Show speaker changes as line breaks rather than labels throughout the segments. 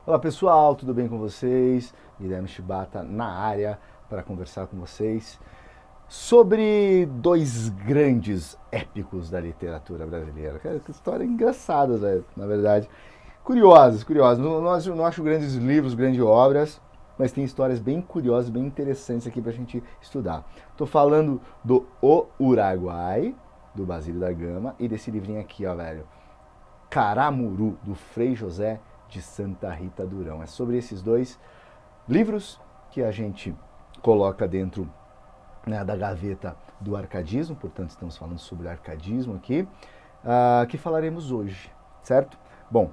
Olá pessoal, tudo bem com vocês? Guilherme Shibata na área para conversar com vocês sobre dois grandes épicos da literatura brasileira. Cara, que história engraçada, velho, na verdade. Curiosas, curiosas. Não acho grandes livros, grandes obras, mas tem histórias bem curiosas, bem interessantes aqui para a gente estudar. Estou falando do O Uruguai, do Basílio da Gama, e desse livrinho aqui, ó, velho. Caramuru, do Frei José de Santa Rita Durão. É sobre esses dois livros que a gente coloca dentro, né, da gaveta do arcadismo, portanto estamos falando sobre arcadismo aqui, que falaremos hoje, certo? Bom,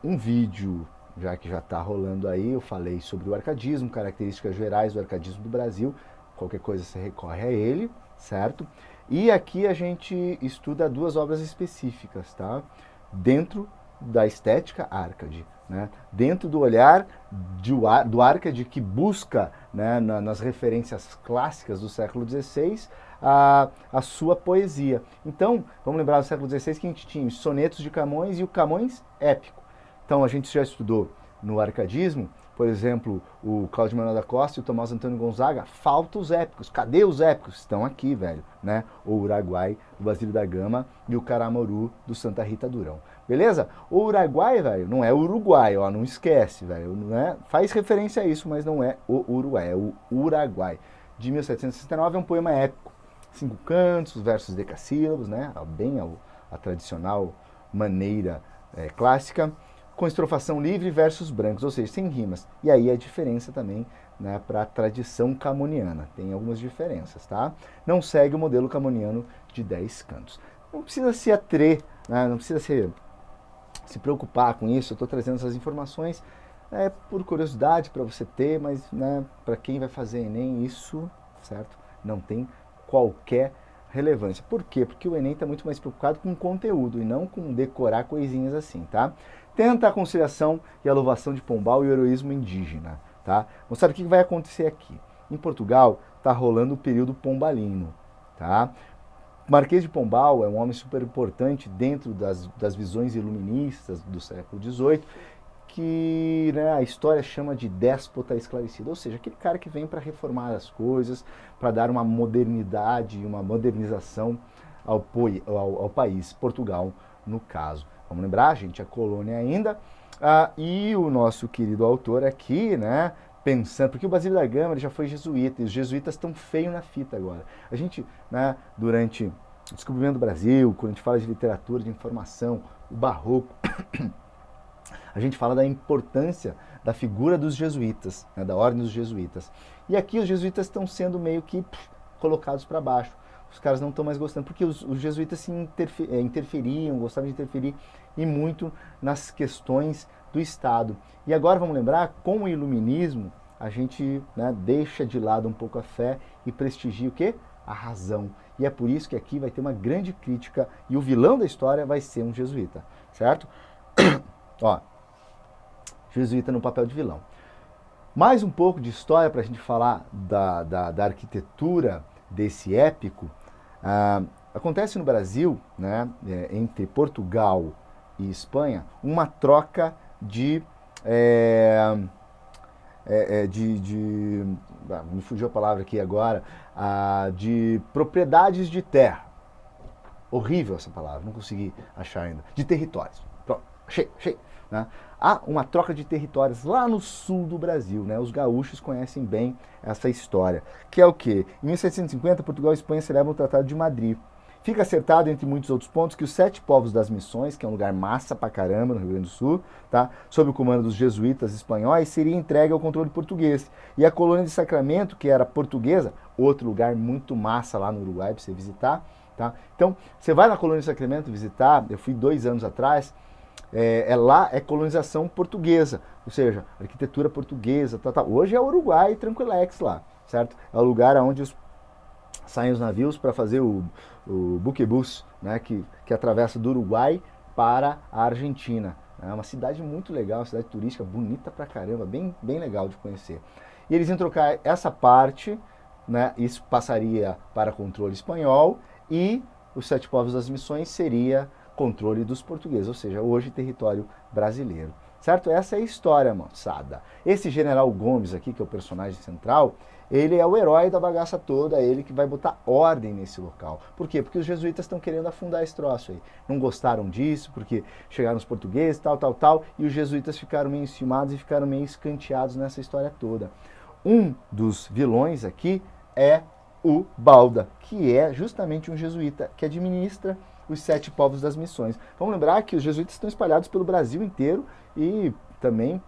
um vídeo já que já está rolando aí, eu falei sobre o arcadismo, características gerais do arcadismo do Brasil, qualquer coisa você recorre a ele, certo? E aqui a gente estuda duas obras específicas, tá? Dentro da estética Arcade, né? Dentro do olhar do Arcade que busca, né, nas referências clássicas do século XVI a sua poesia. Então, vamos lembrar do século XVI que a gente tinha os sonetos de Camões e o Camões épico. Então, a gente já estudou no arcadismo, por exemplo, o Cláudio Manuel da Costa e o Tomás Antônio Gonzaga, falta os épicos. Cadê os épicos? Estão aqui, velho, né? O Uruguai, do Basílio da Gama e o Caramuru, do Santa Rita Durão. Beleza? O Uruguai, velho, não é o Uruguai, ó, não esquece, velho, né? Faz referência a isso, mas não é o Uruguai, é o Uruguai. De 1769 é um poema épico. 5 cantos, versos decassílabos, né? Bem a tradicional maneira clássica, com estrofação livre e versos brancos, ou seja, sem rimas. E aí a diferença também, né, para a tradição camoniana. Tem algumas diferenças, tá? Não segue o modelo camoniano de 10 cantos. Não precisa se atrer, né, não precisa se preocupar com isso. Eu estou trazendo essas informações por curiosidade para você ter, mas, né, para quem vai fazer Enem, isso, certo? Não tem qualquer relevância. Por quê? Porque o Enem está muito mais preocupado com conteúdo e não com decorar coisinhas assim, tá? Tenta a conciliação e a louvação de Pombal e o heroísmo indígena, tá? Mostrado o que vai acontecer aqui. Em Portugal está rolando o período pombalino, tá? Marquês de Pombal é um homem super importante dentro das visões iluministas do século XVIII, que, né, a história chama de déspota esclarecido, ou seja, aquele cara que vem para reformar as coisas, para dar uma modernidade, uma modernização ao país, Portugal no caso. Vamos lembrar, a gente é colônia ainda, e o nosso querido autor aqui, né, pensando, porque o Basílio da Gama ele já foi jesuíta, e os jesuítas estão feios na fita agora. A gente, né, durante o descobrimento do Brasil, quando a gente fala de literatura, de informação, o barroco, a gente fala da importância da figura dos jesuítas, né, da ordem dos jesuítas. E aqui os jesuítas estão sendo meio que colocados para baixo. Os caras não estão mais gostando, porque os jesuítas se interferiam, gostavam de interferir e muito nas questões do Estado. E agora vamos lembrar, com o iluminismo, a gente, né, deixa de lado um pouco a fé e prestigia o quê? A razão. E é por isso que aqui vai ter uma grande crítica e o vilão da história vai ser um jesuíta, certo? Ó, jesuíta no papel de vilão. Mais um pouco de história para a gente falar da arquitetura desse épico. Acontece no Brasil, né, entre Portugal e Espanha, uma troca me fugiu a palavra aqui agora, de propriedades de terra. Horrível essa palavra, não consegui achar ainda. De territórios. Pronto, achei. Né? Há uma troca de territórios lá no sul do Brasil, né? Os gaúchos conhecem bem essa história, que é o quê? Em 1750, Portugal e Espanha celebram o Tratado de Madrid. Fica acertado, entre muitos outros pontos, que os 7 povos das Missões, que é um lugar massa pra caramba no Rio Grande do Sul, tá? Sob o comando dos jesuítas espanhóis, seria entregue ao controle português. E a colônia de Sacramento, que era portuguesa, outro lugar muito massa lá no Uruguai para você visitar, tá? Então, você vai na colônia de Sacramento visitar, eu fui 2 anos atrás, lá é colonização portuguesa, ou seja, arquitetura portuguesa, tal. Hoje é o Uruguai Tranquilex lá, certo? É o lugar onde saem os navios para fazer o buquebus, né, que atravessa do Uruguai para a Argentina. É uma cidade muito legal, uma cidade turística, bonita pra caramba, bem legal de conhecer. E eles iam trocar essa parte, né, isso passaria para controle espanhol, e os 7 povos das Missões seria controle dos portugueses, ou seja, hoje território brasileiro. certo? Essa é a história, moçada. Esse General Gomes aqui, que é o personagem central, ele é o herói da bagaça toda, é ele que vai botar ordem nesse local. Por quê? Porque os jesuítas estão querendo afundar esse troço aí. Não gostaram disso, porque chegaram os portugueses, tal, e os jesuítas ficaram meio enciumados e ficaram meio escanteados nessa história toda. Um dos vilões aqui é o Balda, que é justamente um jesuíta que administra os 7 povos das missões. Vamos lembrar que os jesuítas estão espalhados pelo Brasil inteiro e também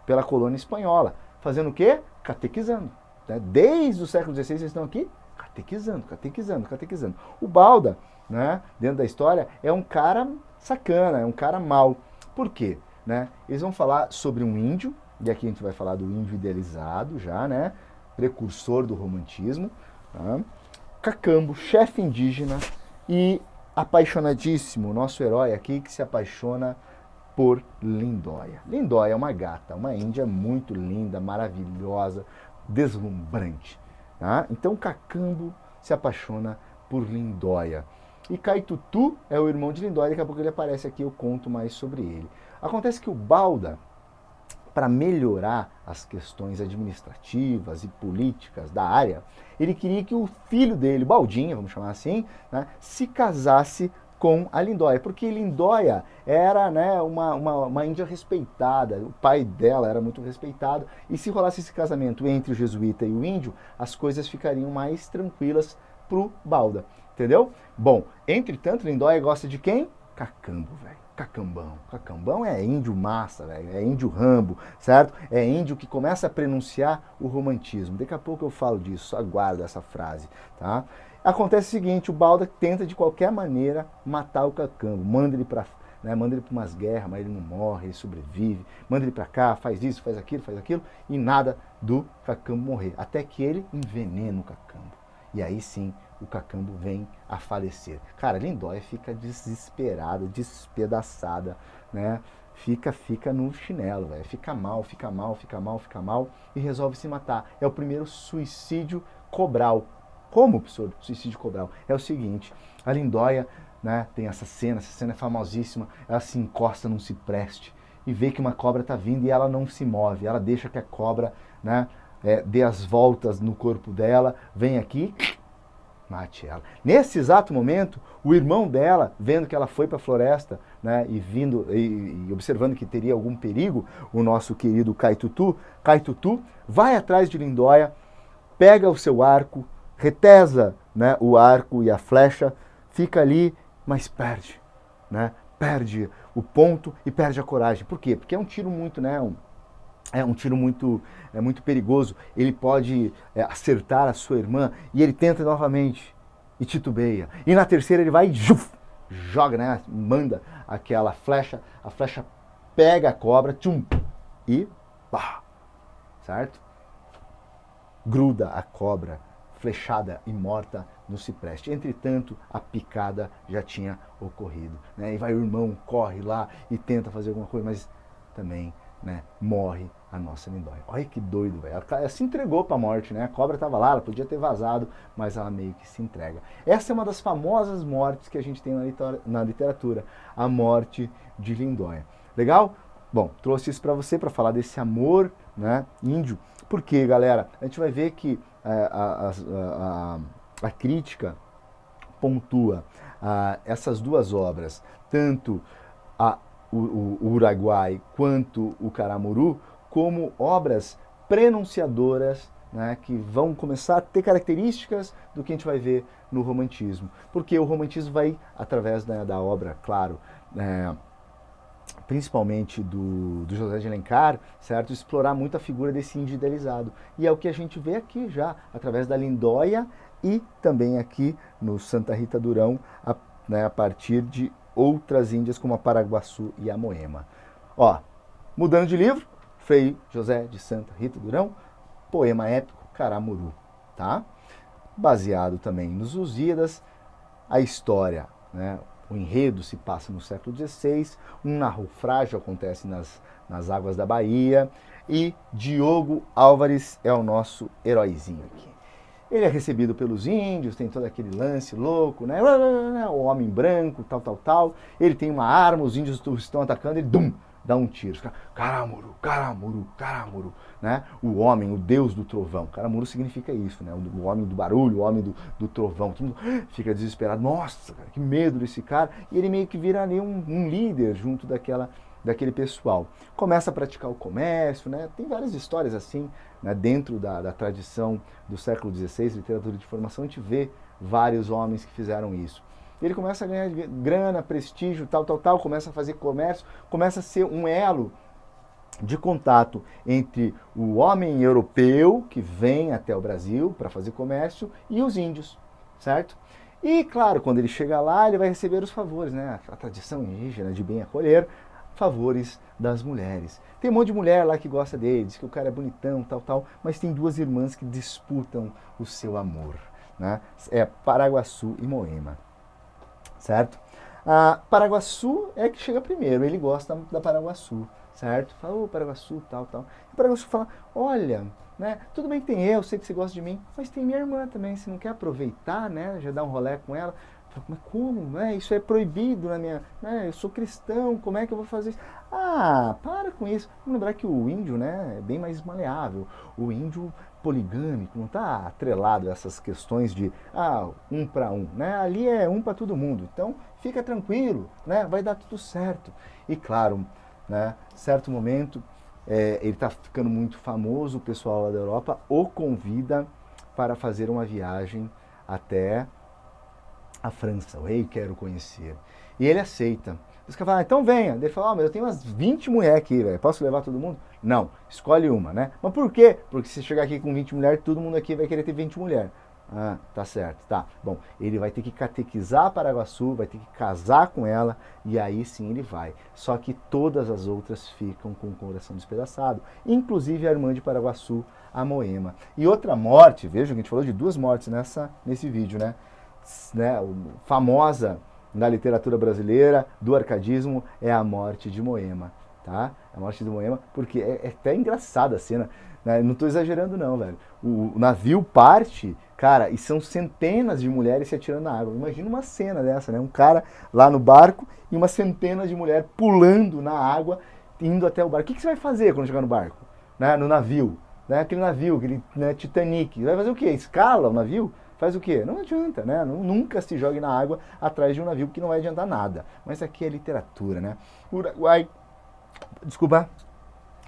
pela colônia espanhola. Fazendo o quê? Catequizando. Né? Desde o século XVI eles estão aqui catequizando. O Balda, né, dentro da história, é um cara sacana, é um cara mau. Por quê? Né? Eles vão falar sobre um índio, e aqui a gente vai falar do índio idealizado já, né? Precursor do romantismo. Tá? Cacambo, chefe indígena e apaixonadíssimo, nosso herói aqui que se apaixona por Lindóia. Lindóia é uma gata, uma índia muito linda, maravilhosa, deslumbrante. Tá? Então Cacambo se apaixona por Lindóia. E Caitutu é o irmão de Lindóia, daqui a pouco ele aparece aqui, eu conto mais sobre ele. Acontece que o Balda, para melhorar as questões administrativas e políticas da área, ele queria que o filho dele, Baldinha, vamos chamar assim, né, se casasse com a Lindóia, porque Lindóia era, né, uma índia respeitada, o pai dela era muito respeitado, e se rolasse esse casamento entre o jesuíta e o índio, as coisas ficariam mais tranquilas pro Balda, entendeu? Bom, entretanto, Lindóia gosta de quem? Cacambo, velho. Cacambão. Cacambão é índio massa, velho. É índio Rambo, certo? É índio que começa a pronunciar o romantismo. Daqui a pouco eu falo disso, aguardo essa frase, tá? Acontece o seguinte, o Balda tenta de qualquer maneira matar o Cacambo. Manda ele para umas guerras, mas ele não morre, ele sobrevive. Manda ele para cá, faz isso, faz aquilo, e nada do Cacambo morrer. Até que ele envenena o Cacambo. E aí sim, o Cacambo vem a falecer. Cara, Lindóia fica desesperada, despedaçada, né? Fica no chinelo, velho. Fica mal, e resolve se matar. É o primeiro suicídio cobral. Como, professor, suicídio cobral? É o seguinte, a Lindóia, né, tem essa cena é famosíssima, ela se encosta num cipreste e vê que uma cobra está vindo e ela não se move. Ela deixa que a cobra, né, dê as voltas no corpo dela, vem aqui, mate ela. Nesse exato momento, o irmão dela, vendo que ela foi para a floresta, né, e observando que teria algum perigo, o nosso querido Caitutu vai atrás de Lindóia, pega o seu arco, retesa, né, o arco e a flecha, fica ali, mas perde, né? Perde o ponto e perde a coragem. Por quê? Porque é um tiro muito, né, um tiro muito perigoso. Ele pode acertar a sua irmã e ele tenta novamente e titubeia. E na terceira ele vai e joga, né, manda aquela flecha, a flecha pega a cobra, tchum, e pá, certo? Gruda a cobra, flechada e morta no cipreste. Entretanto, a picada já tinha ocorrido, né? E vai o irmão, corre lá e tenta fazer alguma coisa, mas também, né, morre a nossa Lindóia. Olha que doido, velho. Ela se entregou para a morte, né? A cobra estava lá, ela podia ter vazado, mas ela meio que se entrega. Essa é uma das famosas mortes que a gente tem na literatura, a morte de Lindóia. Legal? Bom, trouxe isso para você, para falar desse amor, né, índio. Porque, galera, a gente vai ver que a crítica pontua essas duas obras, tanto o Uruguai quanto o Caramuru, como obras prenunciadoras, né, que vão começar a ter características do que a gente vai ver no romantismo. Porque o romantismo vai, através, né, da obra, claro, principalmente do José de Alencar, certo? Explorar muito a figura desse índio idealizado. E é o que a gente vê aqui já, através da Lindóia e também aqui no Santa Rita Durão, a partir de outras índias como a Paraguaçu e a Moema. Ó, mudando de livro, Frei José de Santa Rita Durão, poema épico Caramuru, tá? Baseado também nos Lusíadas, a história, né? O enredo se passa no século XVI, um naufrágio acontece nas águas da Bahia e Diogo Álvares é o nosso heróizinho aqui. Ele é recebido pelos índios, tem todo aquele lance louco, né? O homem branco, tal. Ele tem uma arma, os índios estão atacando, ele dá um tiro. Karamuru, Karamuru, Karamuru, né? O homem, o deus do trovão. Karamuru significa isso, né? O homem do barulho, o homem do trovão. Todo mundo fica desesperado. Nossa, cara, que medo desse cara. E ele meio que vira ali um líder junto daquele pessoal. Começa a praticar o comércio, né? Tem várias histórias assim, né? Dentro da tradição do século XVI, literatura de formação, a gente vê vários homens que fizeram isso. Ele começa a ganhar grana, prestígio, tal, começa a fazer comércio, começa a ser um elo de contato entre o homem europeu que vem até o Brasil para fazer comércio e os índios, certo? E, claro, quando ele chega lá, ele vai receber os favores, né? A tradição indígena de bem acolher, favores das mulheres. Tem um monte de mulher lá que gosta dele, diz que o cara é bonitão, tal, mas tem duas irmãs que disputam o seu amor, né? É Paraguaçu e Moema, certo? A Paraguaçu é que chega primeiro, ele gosta da Paraguaçu, certo? Fala, ô Paraguaçu, tal. E o Paraguaçu fala, olha, né, tudo bem que tem eu sei que você gosta de mim, mas tem minha irmã também, você não quer aproveitar, né, já dar um rolê com ela? Fala, mas como, né, isso é proibido na minha, né, eu sou cristão, como é que eu vou fazer isso? Ah, para com isso. Vamos lembrar que o índio, né, é bem mais maleável, o índio poligâmico, não está atrelado a essas questões de, um para um, né, ali é um para todo mundo, então fica tranquilo, né, vai dar tudo certo. E claro, né, certo momento, ele está ficando muito famoso, o pessoal lá da Europa o convida para fazer uma viagem até a França. O rei quer o conhecer. E ele aceita. Os caras falam, então venha. Ele fala, mas eu tenho umas 20 mulheres aqui, velho. Posso levar todo mundo? Não, escolhe uma, né? Mas por quê? Porque se chegar aqui com 20 mulheres, todo mundo aqui vai querer ter 20 mulheres. Ah, tá certo, tá. Bom, ele vai ter que catequizar Paraguaçu, vai ter que casar com ela, e aí sim ele vai. Só que todas as outras ficam com o coração despedaçado, inclusive a irmã de Paraguaçu, a Moema. E outra morte, vejam que a gente falou de duas mortes nesse vídeo, né? Famosa na literatura brasileira, do arcadismo, é a morte de Moema, tá? A morte de Moema, porque é até engraçada a cena, né? Não estou exagerando não, velho. O navio parte, cara, e são centenas de mulheres se atirando na água. Imagina uma cena dessa, né? Um cara lá no barco e uma centena de mulheres pulando na água, indo até o barco. O que você vai fazer quando chegar no barco? Né? No navio, né? Aquele navio, aquele, né, Titanic. Vai fazer o quê? Escala o navio? Faz o quê? Não adianta, né? Nunca se jogue na água atrás de um navio, que não vai adiantar nada. Mas aqui é literatura, né? Uruguai. Desculpa.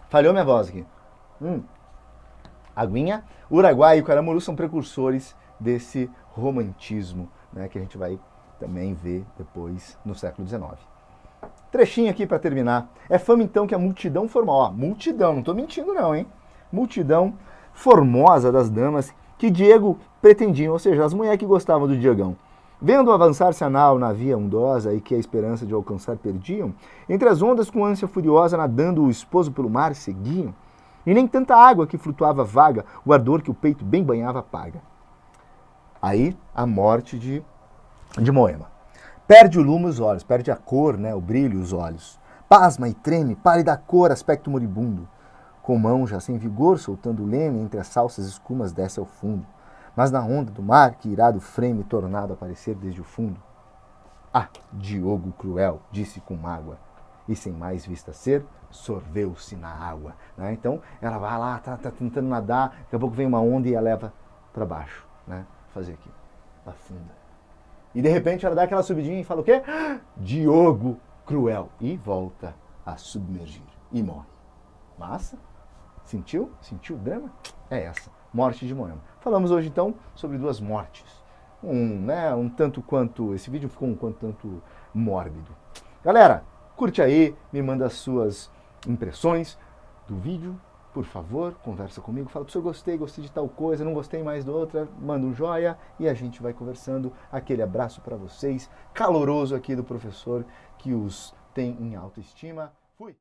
Falhou minha voz aqui. Aguinha. Uruguai e o Caramuru são precursores desse romantismo, né? Que a gente vai também ver depois no século XIX. Trechinho aqui para terminar. É fama então que a multidão formosa. Ó, multidão, não estou mentindo não, hein? Multidão formosa das damas que Diego pretendiam, ou seja, as mulheres que gostavam do Diegão. Vendo avançar-se a nau na via ondosa e que a esperança de alcançar perdiam, entre as ondas com ânsia furiosa nadando o esposo pelo mar seguiam, e nem tanta água que flutuava vaga, o ardor que o peito bem banhava apaga. Aí, a morte de Moema. Perde o lume os olhos, perde a cor, né, o brilho os olhos. Pasma e treme, pálida cor, aspecto moribundo. Com mão já sem vigor, soltando o leme, entre as salsas escumas desce ao fundo. Mas na onda do mar, que irado freme, tornado a aparecer desde o fundo. Ah, Diogo cruel, disse com mágoa, e sem mais vista ser, sorveu-se na água. Né? Então, ela vai lá, tá tentando nadar, daqui a pouco vem uma onda e a leva para baixo. Né? Fazer aqui, afunda. E de repente ela dá aquela subidinha e fala o quê? Diogo cruel. E volta a submergir. E morre. Massa? Sentiu? Sentiu o drama? É essa, morte de Moema. Falamos hoje então sobre duas mortes. Um tanto quanto, esse vídeo ficou um tanto mórbido. Galera, curte aí, me manda as suas impressões do vídeo, por favor, conversa comigo, fala se eu gostei de tal coisa, não gostei mais da outra, manda um joia e a gente vai conversando. Aquele abraço para vocês, caloroso aqui do professor que os tem em alta estima. Fui!